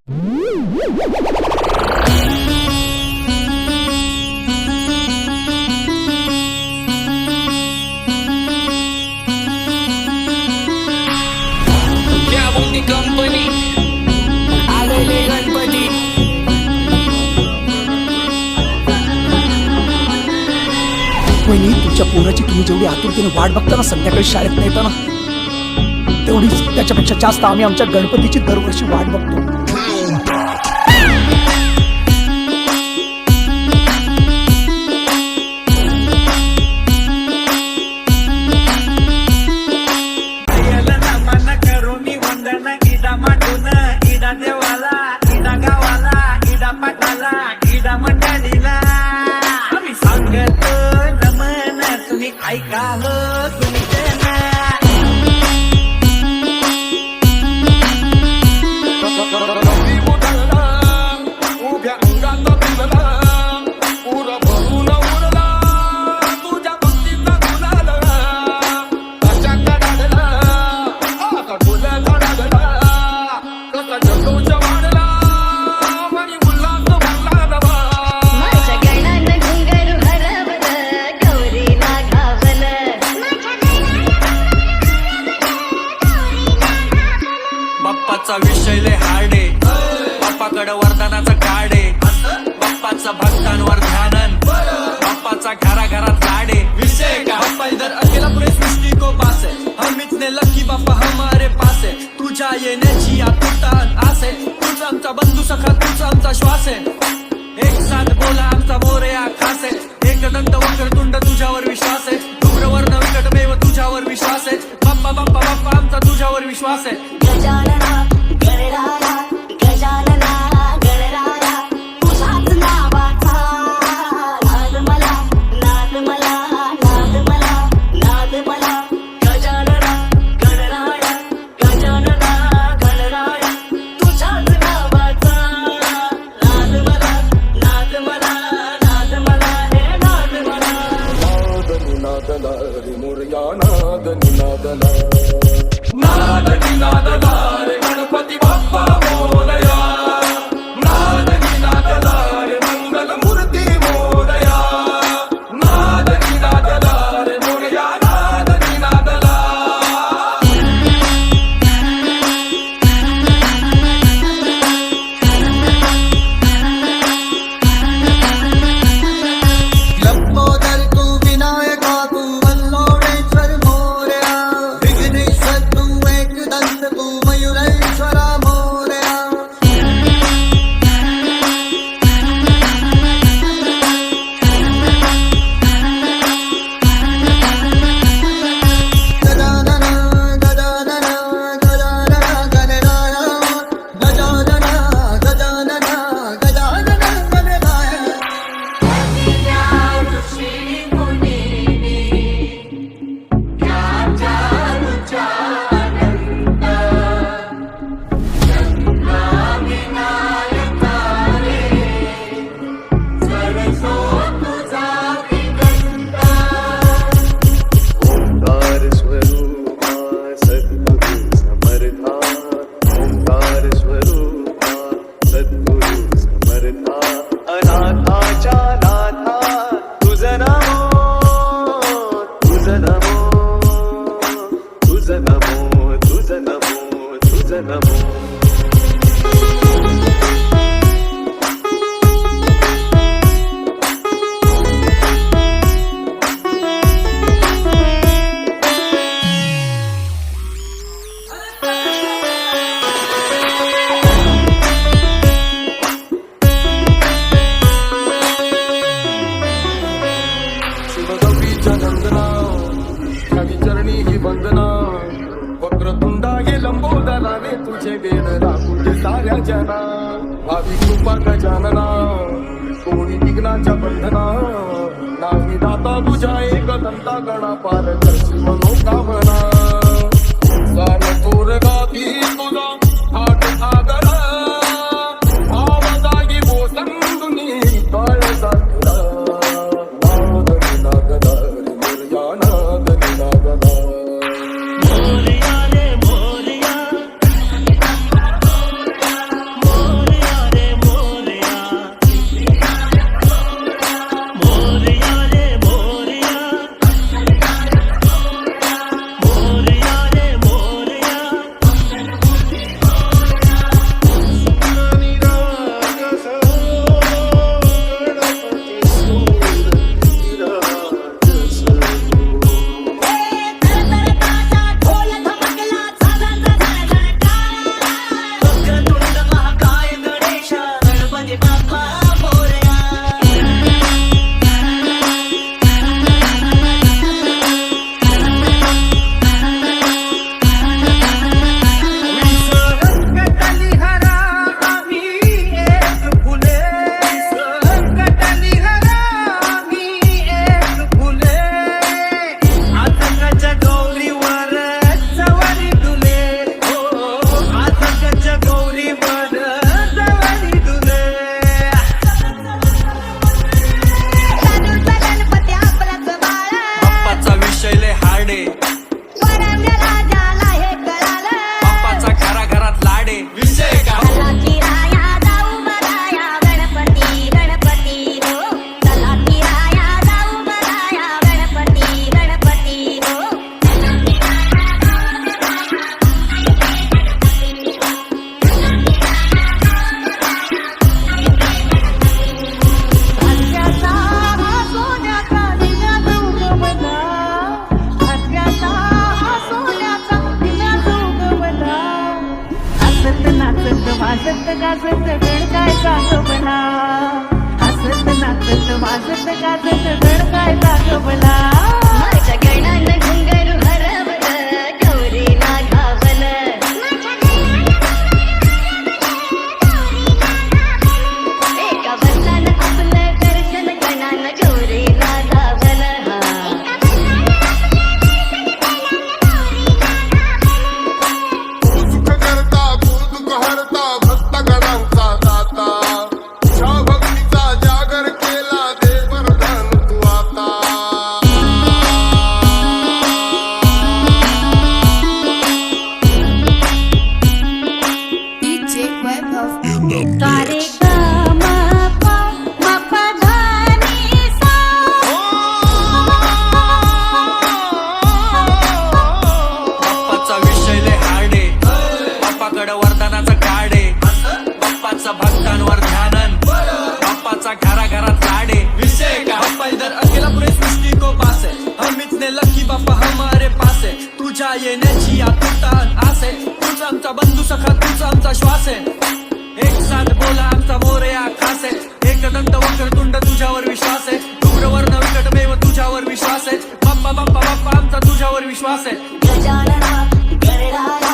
Company आलेले गणपती वहिनी, तुमच्या पोराची तुम्ही जेवढी आतुरतेने वाट बघता ना संध्याकाळी शाळेत येताना, तेवढीच त्याच्यापेक्षा जास्त आम्ही आमच्या गणपतीची दरवर्षी वाट बघतो. बाप्पाचा विषय लय हार्डे, बाप्पाकडे वरदानाचा काढे, बाप्पाचा भक्तांवर ध्यानन, बाप्पाचा घराघरात लाडे. विषय का बाप्पा इधर अकेला पूरे सृष्टि को पास है, हम इतने लकी बाप्पा हमारे पास है. तुझ्या येण्याची आतुरता आसे, तूच आमचा बंधू सखा, तूच आमचा श्वास आहे. एक साथ बोला आमचा मोरया खास आहे, एक दंत वक्रतुंड तुझ्यावर विश्वास आहे. धूम्रवर्ण विकटमेव तुझ्यावर विश्वास आहे. बाप्पा बाप्पा बाप्पा आमचा तुझ्यावर विश्वास आहे. गजानना गणराया गजानना गणराया तुझाच नावाचा नाद मला नाद मला नाद मला नाद मला. गजानना गणराया गजानना गणराया तुझाच नावाचा नाद मला नाद मला नाद मला हे नाद मला. नाद निनादला रे मोरया नाद निनादला, नाद निनादला रे गणपती बाप्पा मोरया, नाद निनादला रे मंगल मूर्ती मोरया, नाद निनादला रे मोरया नाद निनादला. लंबोदर तू विनायका तू वल्लोळेश्वर मोरया, विघ्नेश्वर तू एकदंत तू मयुरेश्वरा मोरया. गजानना गजानना गजानना गणराया, गजानना गजानना गजानना गणराया. ओंकार स्वरूपा सद्गुरु समर्था, ओंकार स्वरूपा सद्गुरु समर्था. अनाथाच्या नाथा तुझ नमो, तुझ नमो, तुझ नमो, तुझ नमो, तुझ नमो. शिवगौरीच्या नंदना खाली चरणी ही वंदना, वक्रतुंडा ये लंबोदराने तुझे वेद राखुंडे साऱ्या जना. भावी कृपा गजानना कोणी विघ्नाच्या बंधना, नावी दाता तुझ्या एक दंता गणा पार करशी मनोकामना. सार तोर गाती तुझा हात सागरा, भाव जागी ओसंडुनी काळ सागरा. नाद निनादला रे मोरया नाद निनादला. मोरया रे मोरया मोरया वाजत गाजत गण काय जागवला हसत नाचत वाजत गाजत गण काय जागवला माझ्या गणानं घुंगरू हरवलं गौरीला घावलं एका बसल्यानं आपलं दर्शन गणानं गौरीला घावलं सुख करता दुःख हरता भक्त गणांचा दाता तुझ्या भक्तीचा जागर केला दे वरदान तू आता सारे ग म प म प ध नि सा बाप्पाचा विषय लय हार्डे बाप्पाकडं वरदानाचं काढे बाप्पाचं भक्तांवर ध्यानन बाप्पाचा घराघरात लाडे विषय का बाप्पा इधर अकेला पुरे सृष्टी को पास है हम इतने लकी बाप्पा हमारे पास है तुझ्या येण्याची आतुरता आसे तूच आमचा बंधू सखा तूच आमचा श्वास आहे एक साथ बोला आमचा मोरया खास आहे एकदंत वक्रतुंड तुझ्यावर विश्वास आहे धूम्रवर्ण विकटमेव तुझ्यावर विश्वास आहे बाप्पा बाप्पा बाप्पा आमचा तुझ्यावर विश्वास आहे गजानना गणराया